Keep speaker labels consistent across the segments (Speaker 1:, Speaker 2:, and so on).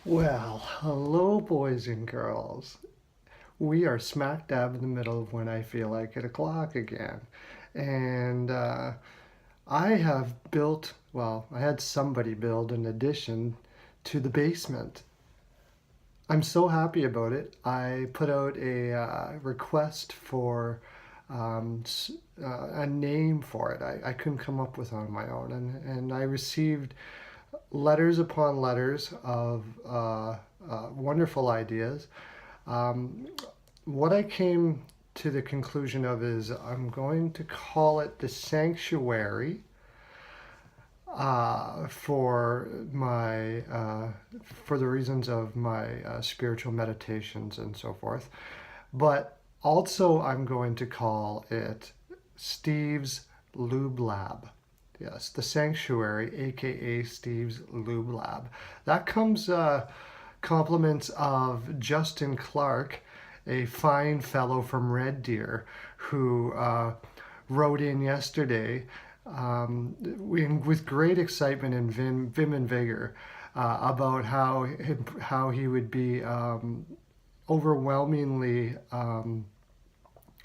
Speaker 1: Well, hello, boys and girls. We are smack dab in the middle of when I feel like it o'clock again. And I have built, well, I had somebody build an addition to the basement. I'm so happy about it. I put out a request for um, a name for it. I couldn't come up with on my own. And I received letters upon letters of wonderful ideas. Um, what I came to the conclusion of is I'm going to call it the Sanctuary for my for the reasons of my spiritual meditations and so forth. But also, I'm going to call it Steve's Lube Lab. Yes, the Sanctuary, aka Steve's Lube Lab. That comes compliments of Justin Clark, a fine fellow from Red Deer, who wrote in yesterday with great excitement and vim and vigor about how he would be overwhelmingly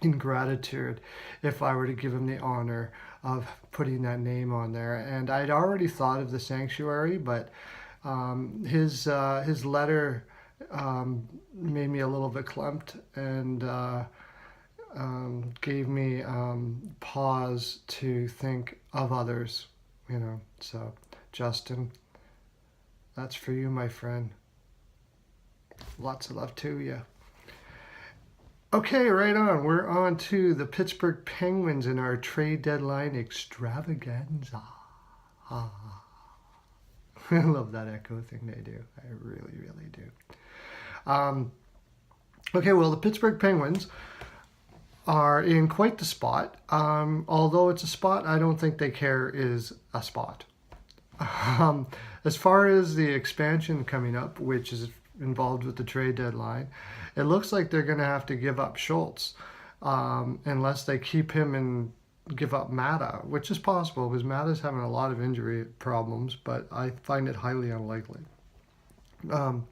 Speaker 1: in gratitude if I were to give him the honor of putting that name on there. And I'd already thought of the Sanctuary, but his letter made me a little bit clumped and gave me pause to think of others, you know. So, Justin, that's for you, my friend. Lots of love to you. Okay, right on. We're on to the Pittsburgh Penguins in our trade deadline extravaganza. Ah. I love that echo thing they do. I really, really do. Um, okay, well, the Pittsburgh Penguins are in quite the spot. Although it's a spot I don't think they care is a spot. As far as the expansion coming up, which is involved with the trade deadline, it looks like they're going to have to give up Schultz unless they keep him and give up Mata, which is possible because Mata's having a lot of injury problems, but I find it highly unlikely. And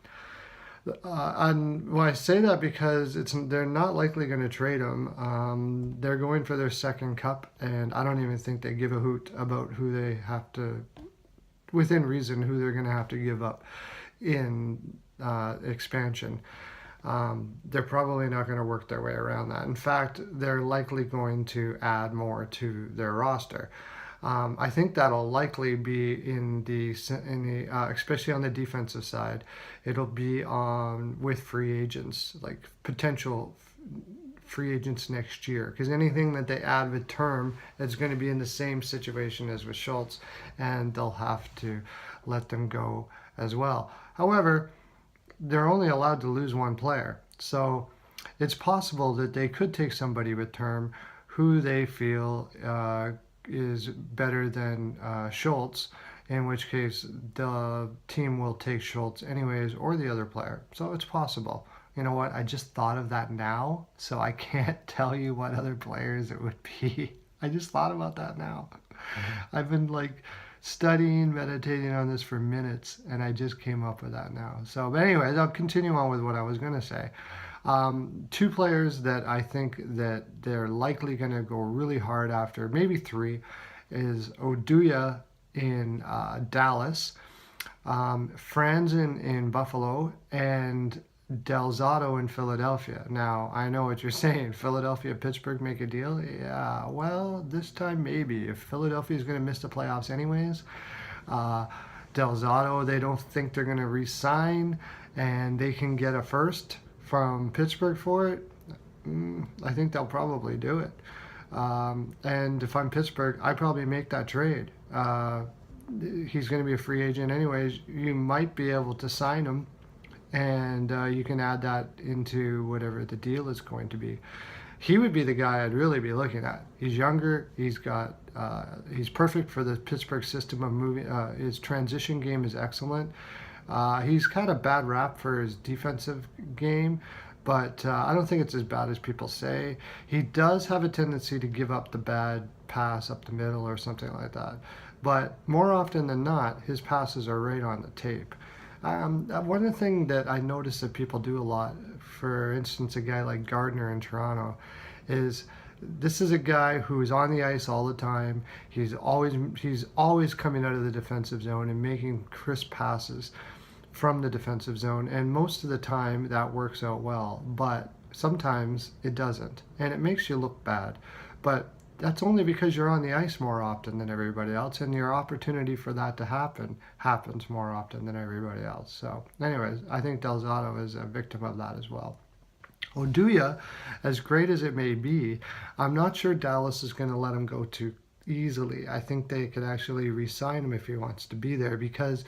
Speaker 1: well, I say that because they're not likely going to trade him. They're going for their second cup, and I don't even think they give a hoot about who they have to, within reason, who they're going to have to give up in expansion. They're probably not going to work their way around that. In fact, they're likely going to add more to their roster. I think that'll likely be in the especially on the defensive side. It'll be on with free agents, like potential free agents next year. Because anything that they add with term, it's going to be in the same situation as with Schultz, and they'll have to let them go as well. However, they're only allowed to lose one player, so it's possible that they could take somebody with term who they feel is better than Schultz, in which case the team will take Schultz anyways or the other player. So it's possible. You know what? I just thought of that now, so I can't tell you what other players it would be. I just thought about that now. I've been like studying, meditating on this for minutes, and I just came up with that now. So, but anyways, I'll continue on with what I was going to say. Two players that I think that they're likely going to go really hard after, maybe three, is Oduya in Dallas, Franz in Buffalo, and Del Zotto in Philadelphia. Now, I know what you're saying. Philadelphia, Pittsburgh make a deal? Yeah, well, this time maybe. If Philadelphia is going to miss the playoffs anyways, Del Zotto, they don't think they're going to re-sign, and they can get a first from Pittsburgh for it. I think they'll probably do it. And if I'm Pittsburgh, I probably make that trade. He's going to be a free agent anyways. You might be able to sign him, and you can add that into whatever the deal is going to be. He would be the guy I'd really be looking at. He's younger. He's perfect for the Pittsburgh system of moving. His transition game is excellent. He's kind of bad rap for his defensive game, but I don't think it's as bad as people say. He does have a tendency to give up the bad pass up the middle or something like that. But more often than not, his passes are right on the tape. One of the things that I notice that people do a lot, for instance, a guy like Gardner in Toronto, is this is a guy who's on the ice all the time. He's always coming out of the defensive zone and making crisp passes from the defensive zone, and most of the time that works out well, but sometimes it doesn't, and it makes you look bad. But that's only because you're on the ice more often than everybody else, and your opportunity for that to happen happens more often than everybody else. So, anyways, I think Del Zotto is a victim of that as well. Oduya, as great as it may be, I'm not sure Dallas is going to let him go too easily. I think they could actually re-sign him if he wants to be there, because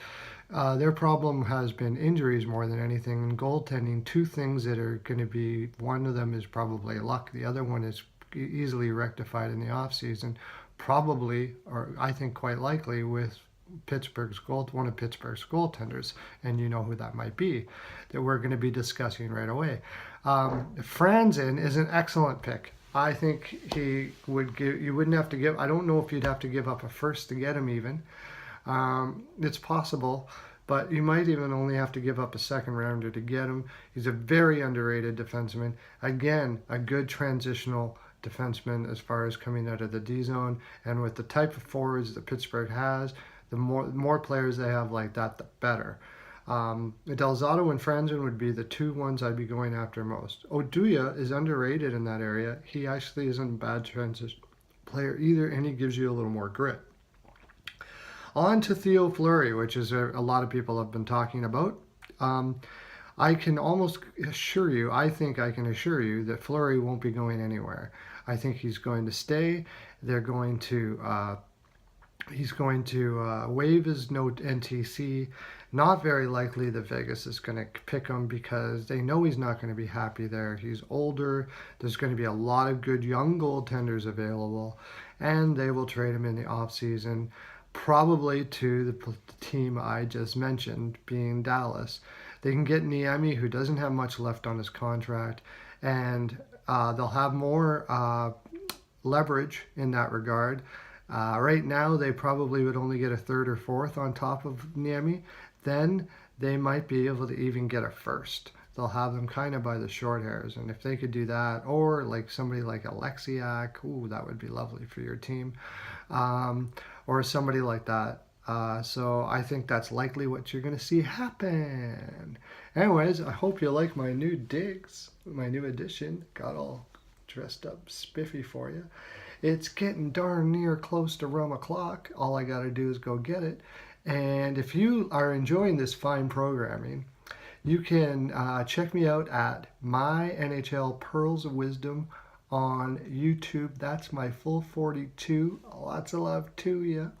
Speaker 1: their problem has been injuries more than anything, and goaltending. Two things that are going to be, one of them is probably luck. The other one is easily rectified in the offseason, probably, or I think quite likely, with one of Pittsburgh's goaltenders, and you know who that might be, that we're going to be discussing right away. Franzen is an excellent pick. I think he would give. You wouldn't have to give. I don't know if you'd have to give up a first to get him even. It's possible, but you might even only have to give up a second rounder to get him. He's a very underrated defenseman. Again, a good transitional defenseman as far as coming out of the D zone, and with the type of forwards that Pittsburgh has, the more players they have like that, the better. Del Zotto and Franzen would be the two ones I'd be going after most. Oduya is underrated in that area. He actually isn't a bad transition player either, and he gives you a little more grit. On to Theo Fleury, which is a lot of people have been talking about. I can almost assure you, I think I can assure you that Fleury won't be going anywhere. I think he's going to stay. He's going to waive his no NTC. Not very likely that Vegas is going to pick him, because they know he's not going to be happy there. He's older. There's going to be a lot of good young goaltenders available, and they will trade him in the offseason, probably to the team I just mentioned, being Dallas. They can get Niemi, who doesn't have much left on his contract, and they'll have more leverage in that regard. Right now, they probably would only get a third or fourth on top of Niemi. Then they might be able to even get a first. They'll have them kind of by the short hairs, and if they could do that, or like somebody like Alexiak, ooh, that would be lovely for your team, or somebody like that. So I think that's likely what you're going to see happen. Anyways, I hope you like my new digs, my new edition. Got all dressed up spiffy for you. It's getting darn near close to rum o'clock. All I got to do is go get it. And if you are enjoying this fine programming, you can check me out at My NHL Pearls of Wisdom on YouTube. That's my full 42. Lots of love to you.